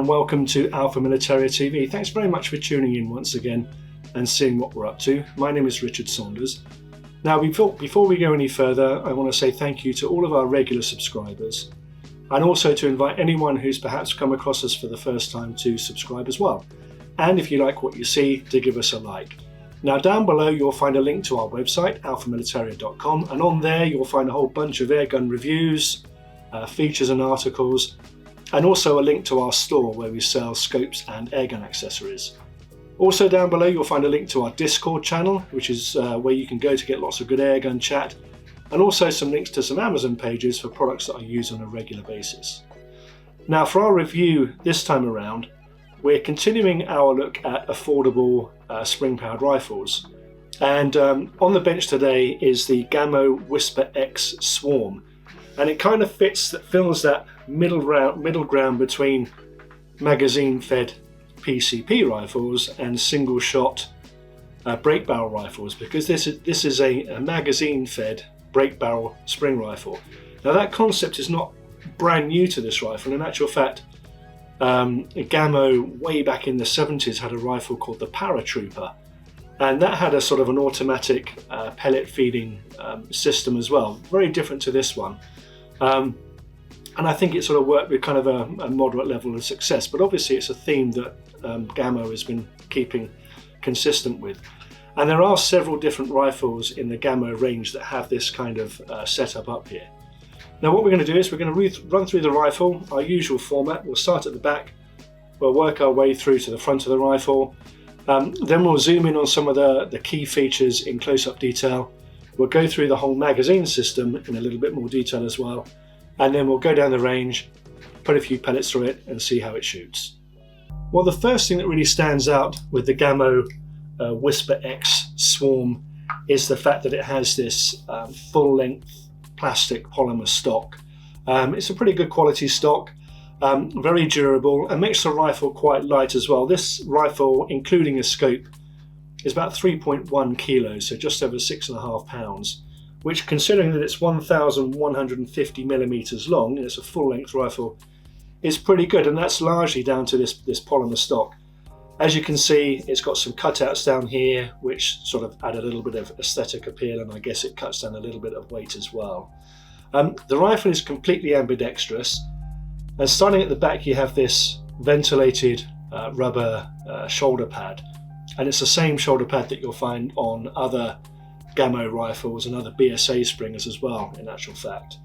and welcome to Alpha Militaria TV. Thanks very much for tuning in once again and seeing what we're up to. My name is Richard Saunders. Now before we go any further, I want to say thank you to all of our regular subscribers, and also to invite anyone who's perhaps come across us for the first time to subscribe as well. And if you like what you see, to give us a like. Now down below you'll find a link to our website, alphamilitaria.com, and on there you'll find a whole bunch of airgun reviews, features and articles, and also a link to our store where we sell scopes and airgun accessories. Also down below you'll find a link to our Discord channel, which is where you can go to get lots of good airgun chat, and also some links to some Amazon pages for products that I use on a regular basis. Now for our review this time around, we're continuing our look at affordable spring-powered rifles. And on the bench today is the Gamo Whisper X Swarm. And it kind of fills that middle ground between magazine-fed PCP rifles and single-shot break barrel rifles, because this is a magazine-fed break barrel spring rifle. Now that concept is not brand new to this rifle. In actual fact, Gamo way back in the 70s had a rifle called the Paratrooper, and that had a sort of an automatic pellet feeding system as well, very different to this one. And I think it sort of worked with kind of a moderate level of success, but obviously it's a theme that Gamo has been keeping consistent with. And there are several different rifles in the Gamo range that have this kind of setup up here. Now what we're going to do is we're going to run through the rifle, our usual format. We'll start at the back, we'll work our way through to the front of the rifle, then we'll zoom in on some of the key features in close-up detail. We'll go through the whole magazine system in a little bit more detail as well, and then we'll go down the range, put a few pellets through it and see how it shoots. Well, the first thing that really stands out with the Gamo Whisper X Swarm is the fact that it has this full-length plastic polymer stock. It's a pretty good quality stock, very durable, and makes the rifle quite light as well. This rifle, including a scope, is about 3.1 kilos, so just over 6.5 pounds, which, considering that it's 1,150 millimeters long, and it's a full-length rifle, is pretty good, and that's largely down to this polymer stock. As you can see, it's got some cutouts down here, which sort of add a little bit of aesthetic appeal, and I guess it cuts down a little bit of weight as well. The rifle is completely ambidextrous, and starting at the back you have this ventilated rubber shoulder pad, and it's the same shoulder pad that you'll find on other Gamo rifles and other BSA springers as well, in actual fact.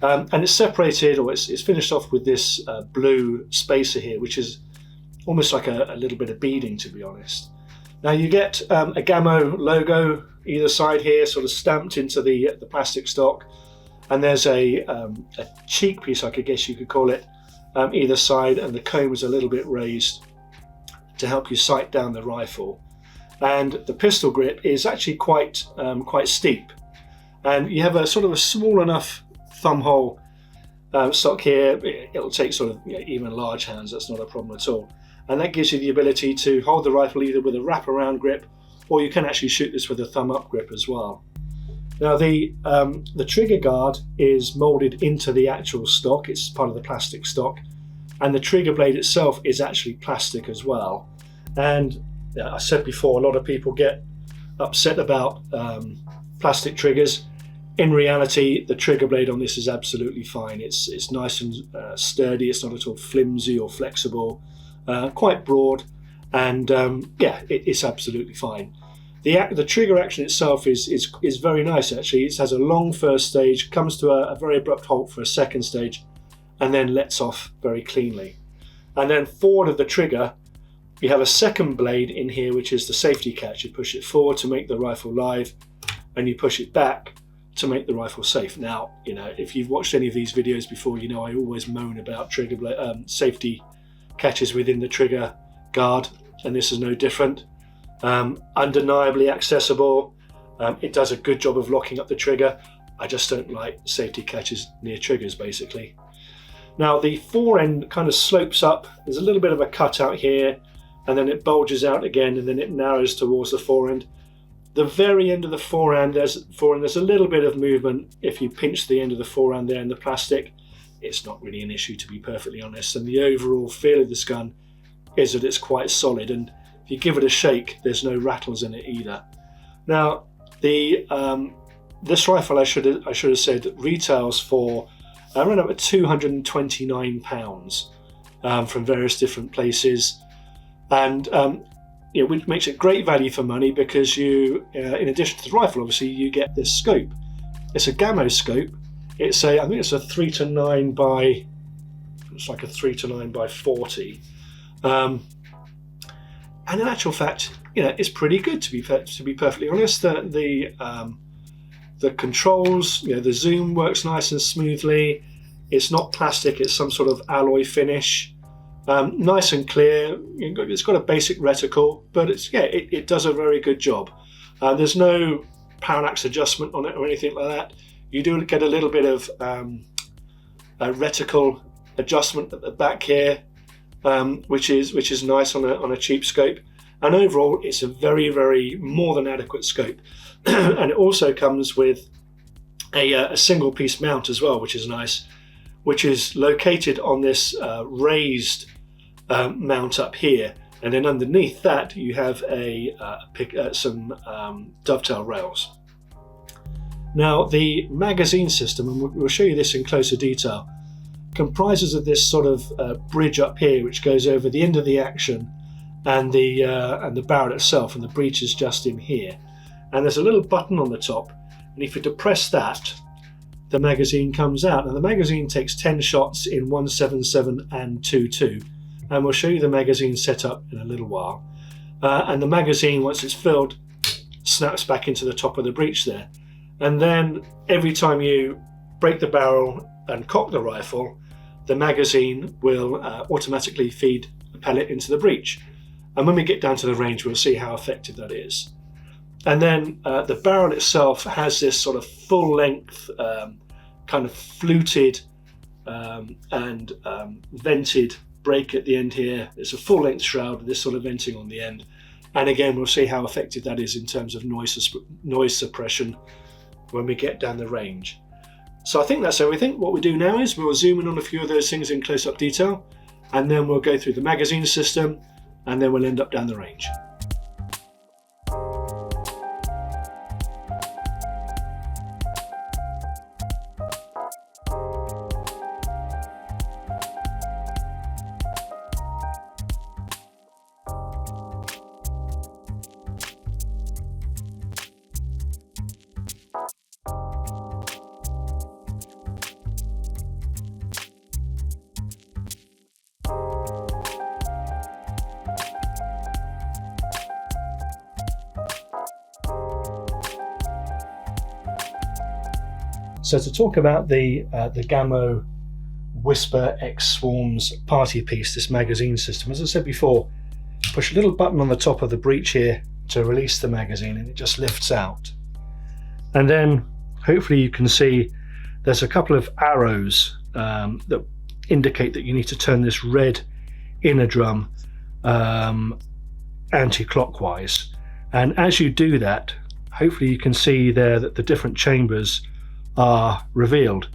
And it's separated, or it's finished off with this blue spacer here, which is almost like a little bit of beading, to be honest. Now you get a Gamo logo either side here, sort of stamped into the plastic stock, and there's a cheek piece, I guess you could call it, either side, and the comb is a little bit raised to help you sight down the rifle. And the pistol grip is actually quite steep, and you have a sort of a small enough thumb hole stock here. It'll take sort of even large hands, that's not a problem at all, and that gives you the ability to hold the rifle either with a wraparound grip, or you can actually shoot this with a thumb up grip as well. Now the trigger guard is molded into the actual stock. It's part of the plastic stock, and the trigger blade itself is actually plastic as well. And I said before, a lot of people get upset about plastic triggers. In reality, the trigger blade on this is absolutely fine. It's nice and sturdy. It's not at all flimsy or flexible, quite broad, and yeah, it's absolutely fine. The trigger action itself is very nice actually. It has a long first stage, comes to a very abrupt halt for a second stage, and then lets off very cleanly. And then forward of the trigger, you have a second blade in here, which is the safety catch. You push it forward to make the rifle live, and you push it back to make the rifle safe. Now, you know, if you've watched any of these videos before, you know I always moan about trigger blade, safety catches within the trigger guard, and this is no different. Undeniably accessible. It does a good job of locking up the trigger. I just don't like safety catches near triggers, basically. Now the fore end kind of slopes up. There's a little bit of a cutout here, and then it bulges out again, and then it narrows towards the fore end. The very end of the fore end, there's a little bit of movement if you pinch the end of the fore end there in the plastic, it's not really an issue, to be perfectly honest. And the overall feel of this gun is that it's quite solid, and if you give it a shake, there's no rattles in it either. Now, this rifle, I should have said, retails for around about £229 from various different places, and which makes it great value for money, because you, in addition to the rifle, obviously you get this scope. It's a Gamo scope. I think it's a 3-9 by, it's like a 3-9 by 40, and in actual fact, it's pretty good, to be perfectly honest. The controls, the zoom works nice and smoothly. It's not plastic; it's some sort of alloy finish. Nice and clear. It's got a basic reticle, but it does a very good job. There's no parallax adjustment on it or anything like that. You do get a little bit of a reticle adjustment at the back here, which is nice on a cheap scope. And overall, it's a very, very more than adequate scope. And it also comes with a single piece mount as well, which is nice, which is located on this raised mount up here, and then underneath that you have some dovetail rails. Now, the magazine system, and we'll show you this in closer detail, comprises of this sort of bridge up here, which goes over the end of the action and the barrel itself, and the breech is just in here. And there's a little button on the top, and if you depress that, the magazine comes out. And the magazine takes 10 shots in 177 and 2.2, and we'll show you the magazine setup in a little while. And the magazine, once it's filled, snaps back into the top of the breech there. And then every time you break the barrel and cock the rifle, the magazine will automatically feed a pellet into the breech. And when we get down to the range, we'll see how effective that is. And then the barrel itself has this sort of full length, kind of fluted and vented break at the end here. It's a full length shroud with this sort of venting on the end. And again, we'll see how effective that is in terms of noise suppression when we get down the range. So I think that's everything. What we do now is we'll zoom in on a few of those things in close-up detail, and then we'll go through the magazine system, and then we'll end up down the range. So to talk about the Gamo Whisper X Swarm's party piece, this magazine system, as I said before, push a little button on the top of the breech here to release the magazine, and it just lifts out. And then hopefully you can see there's a couple of arrows that indicate that you need to turn this red inner drum anti-clockwise. And as you do that, hopefully you can see there that the different chambers are revealed.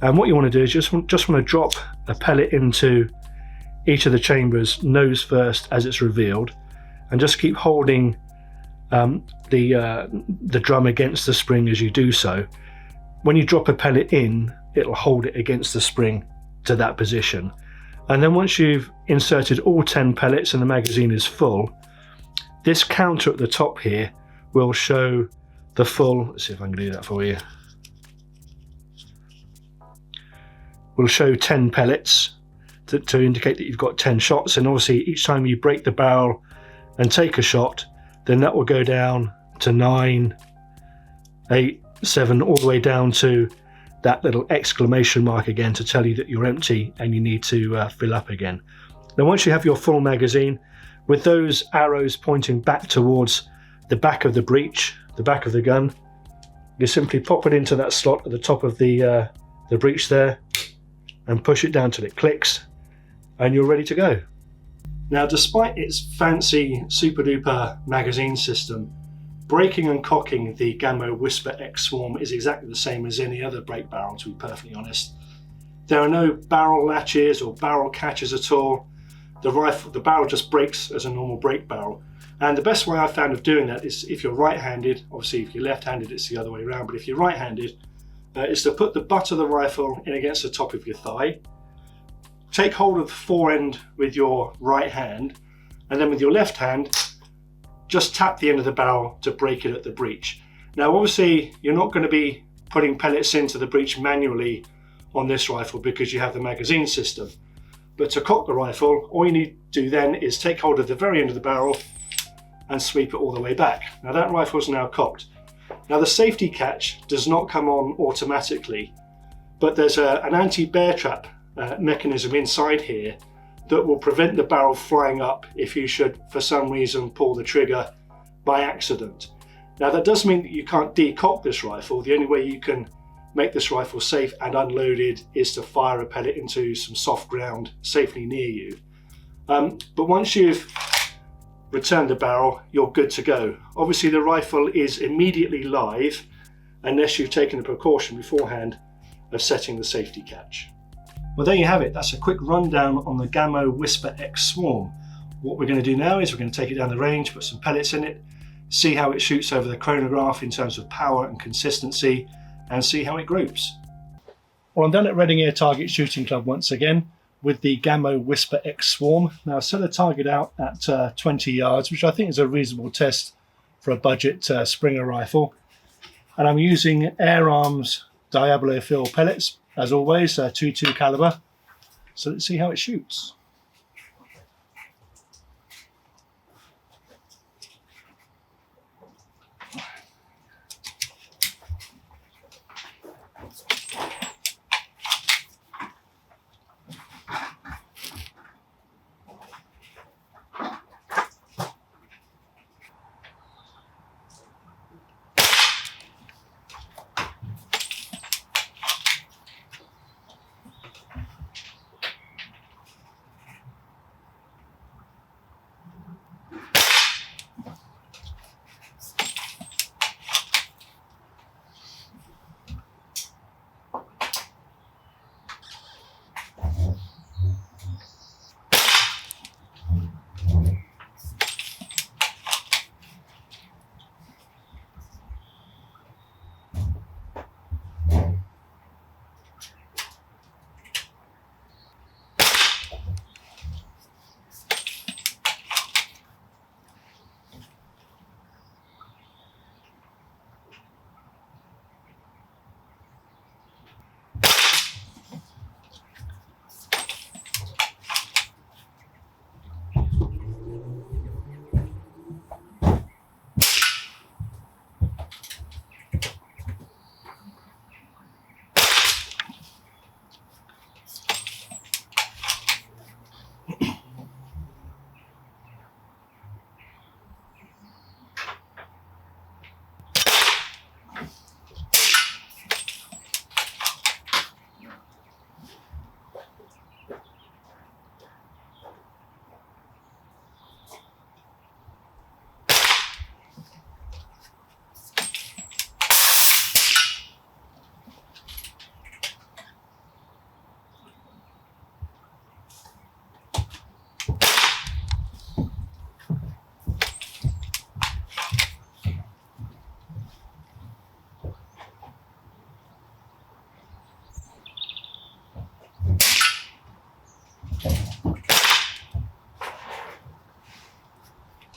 And what you want to do is just want to drop a pellet into each of the chambers nose first as it's revealed, and just keep holding the drum against the spring as you do so. When you drop a pellet in, it'll hold it against the spring to that position. And then once you've inserted all 10 pellets and the magazine is full, this counter at the top here will show the full, let's see if I can do that for you, will show 10 pellets to indicate that you've got 10 shots. And obviously each time you break the barrel and take a shot, then that will go down to 9, 8, 7, all the way down to that little exclamation mark again to tell you that you're empty and you need to fill up again. Now once you have your full magazine, with those arrows pointing back towards the back of the breech, the back of the gun, you simply pop it into that slot at the top of the breech there, and push it down till it clicks, and you're ready to go. Now, despite its fancy super duper magazine system, breaking and cocking the Gamo Whisper X Swarm is exactly the same as any other break barrel, to be perfectly honest. There are no barrel latches or barrel catches at all. The barrel just breaks as a normal break barrel. And the best way I've found of doing that is if you're right-handed. Obviously if you're left-handed it's the other way around, but if you're right-handed, is to put the butt of the rifle in against the top of your thigh. Take hold of the forend with your right hand, and then with your left hand, just tap the end of the barrel to break it at the breech. Now obviously you're not going to be putting pellets into the breech manually on this rifle because you have the magazine system. But to cock the rifle, all you need to do then is take hold of the very end of the barrel and sweep it all the way back. Now that rifle is now cocked. Now the safety catch does not come on automatically, but there's an anti-bear trap mechanism inside here that will prevent the barrel flying up if you should for some reason pull the trigger by accident. Now that does mean that you can't decock this rifle. The only way you can make this rifle safe and unloaded is to fire a pellet into some soft ground safely near you. But once you've returned the barrel, you're good to go. Obviously the rifle is immediately live unless you've taken the precaution beforehand of setting the safety catch. Well, there you have it. That's a quick rundown on the Gamo Whisper X Swarm. What we're going to do now is we're going to take it down the range, put some pellets in it, see how it shoots over the chronograph in terms of power and consistency, and see how it groups. Well, I'm down at Reading Air Target Shooting Club once again with the Gamo Whisper X Swarm. Now I set the target out at 20 yards, which I think is a reasonable test for a budget Springer rifle. And I'm using Air Arms Diablo fill pellets, as always, 2.2 caliber. So let's see how it shoots.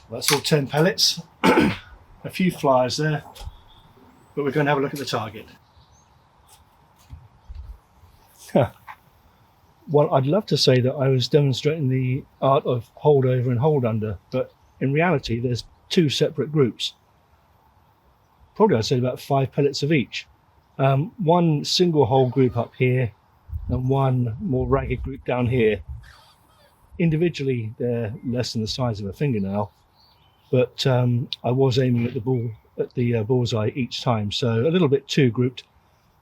That's all 10 pellets, a few flyers there, but we're going to have a look at the target. Well, I'd love to say that I was demonstrating the art of hold over and hold under, but in reality there's two separate groups. Probably I'd say about 5 pellets of each. One single hole group up here and one more ragged group down here. Individually they're less than the size of a fingernail, but I was aiming at the bullseye each time, so a little bit too grouped.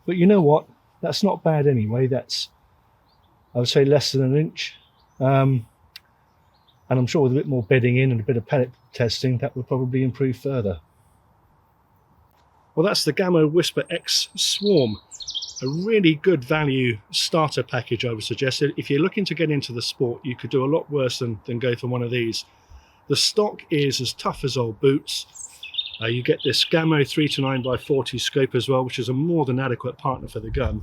But you know what? That's not bad anyway. That's, I would say, less than an inch. And I'm sure with a bit more bedding in and a bit of pellet testing, that would probably improve further. Well, that's the Gamo Whisper X Swarm. a really good value starter package, I would suggest. If you're looking to get into the sport, you could do a lot worse than go for one of these. The stock is as tough as old boots. You get this Gamo 3-9x40 scope as well, which is a more than adequate partner for the gun.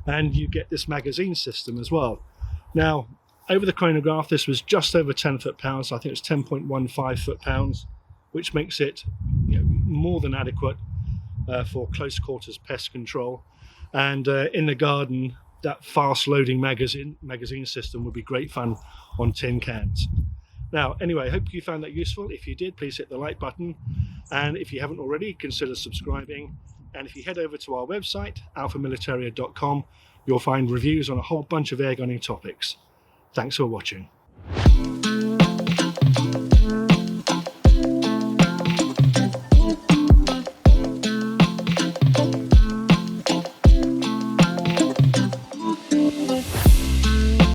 And you get this magazine system as well. Now, over the chronograph, this was just over 10 foot-pounds. I think it's 10.15 foot-pounds, which makes it, more than adequate for close quarters pest control. And in the garden, that fast loading magazine system would be great fun on tin cans. Now, anyway, I hope you found that useful. If you did, please hit the like button. And if you haven't already, consider subscribing. And if you head over to our website, alphamilitaria.com, you'll find reviews on a whole bunch of airgunning topics. Thanks for watching.